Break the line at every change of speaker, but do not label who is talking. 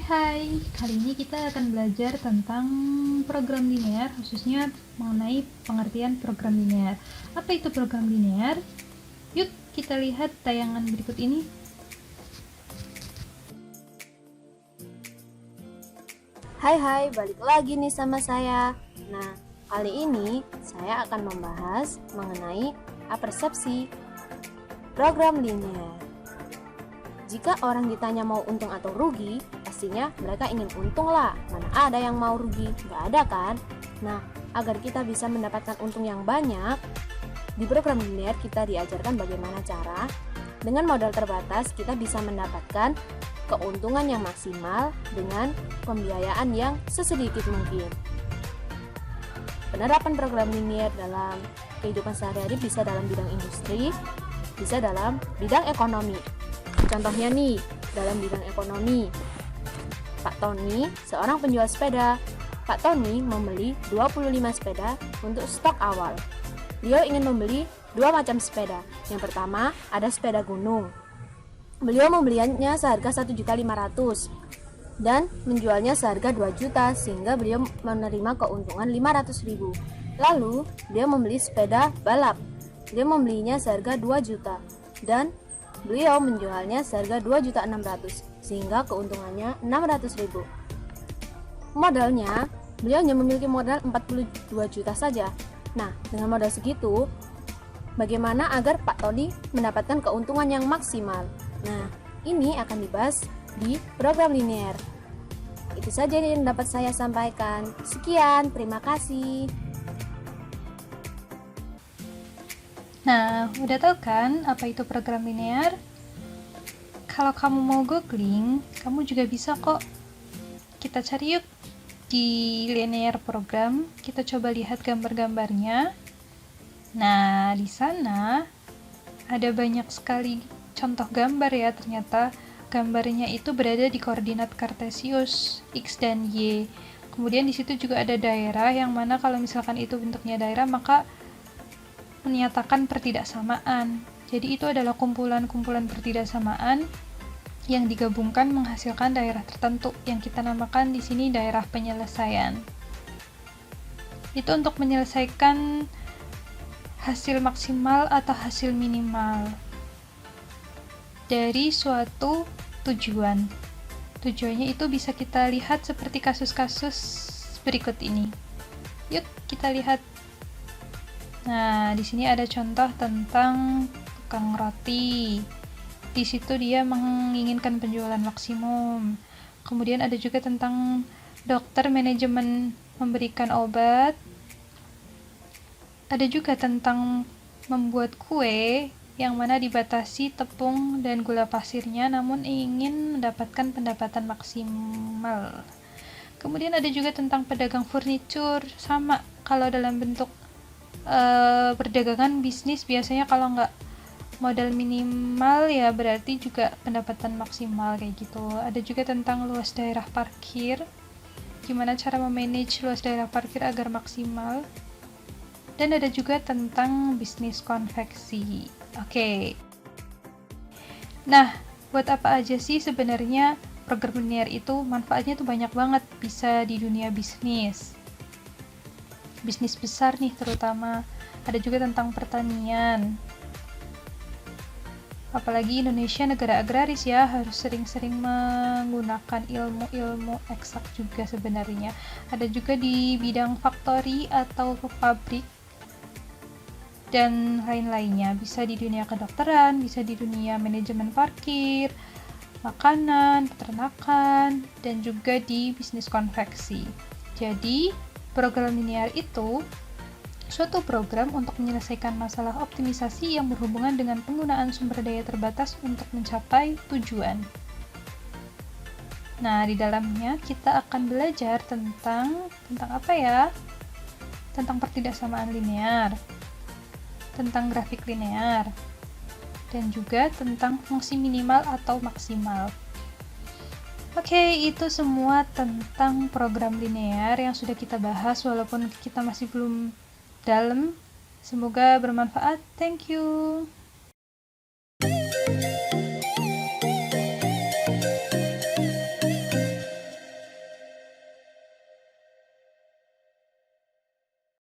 Hai, kali ini kita akan belajar tentang program linear, khususnya mengenai pengertian program linear. Apa itu program linear? Yuk kita lihat tayangan berikut ini.
Hai, balik lagi nih sama saya. Nah, kali ini saya akan membahas mengenai persepsi program linear. Jika orang ditanya mau untung atau rugi, pastinya mereka ingin untung lah. Mana ada yang mau rugi? Nggak ada kan? Nah, agar kita bisa mendapatkan untung yang banyak, di program linear kita diajarkan bagaimana cara dengan modal terbatas kita bisa mendapatkan keuntungan yang maksimal dengan pembiayaan yang sesedikit mungkin. Penerapan program linear dalam kehidupan sehari-hari bisa dalam bidang industri, bisa dalam bidang ekonomi. Contohnya nih, dalam bidang ekonomi, Pak Tony, seorang penjual sepeda. Pak Tony membeli 25 sepeda untuk stok awal. Beliau ingin membeli dua macam sepeda. Yang pertama, ada sepeda gunung. Beliau membelinya seharga 1.500.000 dan menjualnya seharga 2 juta sehingga beliau menerima keuntungan 500.000. Lalu, beliau membeli sepeda balap. Beliau membelinya seharga 2 juta dan beliau menjualnya seharga 2.600.000 sehingga keuntungannya 600.000. Modalnya, beliau hanya memiliki modal 42 juta saja. Nah, dengan modal segitu, bagaimana agar Pak Tony mendapatkan keuntungan yang maksimal? Nah, ini akan dibahas di program linear. Itu saja yang dapat saya sampaikan. Sekian, terima kasih.
Nah, udah tahu kan apa itu program linear? Kalau kamu mau googling, kamu juga bisa kok. Kita cari yuk di linear program, kita coba lihat gambar-gambarnya. Nah, di sana ada banyak sekali contoh gambar ya, ternyata gambarnya itu berada di koordinat kartesius X dan Y. Kemudian di situ juga ada daerah yang mana kalau misalkan itu bentuknya daerah maka menyatakan pertidaksamaan. Jadi itu adalah kumpulan-kumpulan pertidaksamaan yang digabungkan menghasilkan daerah tertentu yang kita namakan di sini daerah penyelesaian. Itu untuk menyelesaikan hasil maksimal atau hasil minimal dari suatu tujuan. Tujuannya itu bisa kita lihat seperti kasus-kasus berikut ini. Yuk kita lihat. Nah, di sini ada contoh tentang tukang roti. Di situ dia menginginkan penjualan maksimum. Kemudian ada juga tentang dokter manajemen memberikan obat. Ada juga tentang membuat kue yang mana dibatasi tepung dan gula pasirnya namun ingin mendapatkan pendapatan maksimal. Kemudian ada juga tentang pedagang furnitur, sama kalau dalam bentuk perdagangan bisnis biasanya kalau nggak modal minimal ya berarti juga pendapatan maksimal kayak gitu. Ada juga tentang luas daerah parkir, gimana cara memanage luas daerah parkir agar maksimal. Dan ada juga tentang bisnis konveksi. Oke. Nah, buat apa aja sih sebenarnya program linear itu? Manfaatnya tuh banyak banget, bisa di dunia bisnis besar nih terutama. Ada juga tentang pertanian, apalagi Indonesia negara agraris ya, harus sering-sering menggunakan ilmu-ilmu eksak juga sebenarnya. Ada juga di bidang factory atau pabrik dan lain-lainnya, bisa di dunia kedokteran, bisa di dunia manajemen parkir, makanan, peternakan, dan juga di bisnis konveksi. Jadi program linear itu suatu program untuk menyelesaikan masalah optimisasi yang berhubungan dengan penggunaan sumber daya terbatas untuk mencapai tujuan. Nah, di dalamnya kita akan belajar tentang apa ya? Tentang pertidaksamaan linear, tentang grafik linear, dan juga tentang fungsi minimal atau maksimal. Oke, itu semua tentang program linear yang sudah kita bahas walaupun kita masih belum dalam. Semoga bermanfaat. Thank you.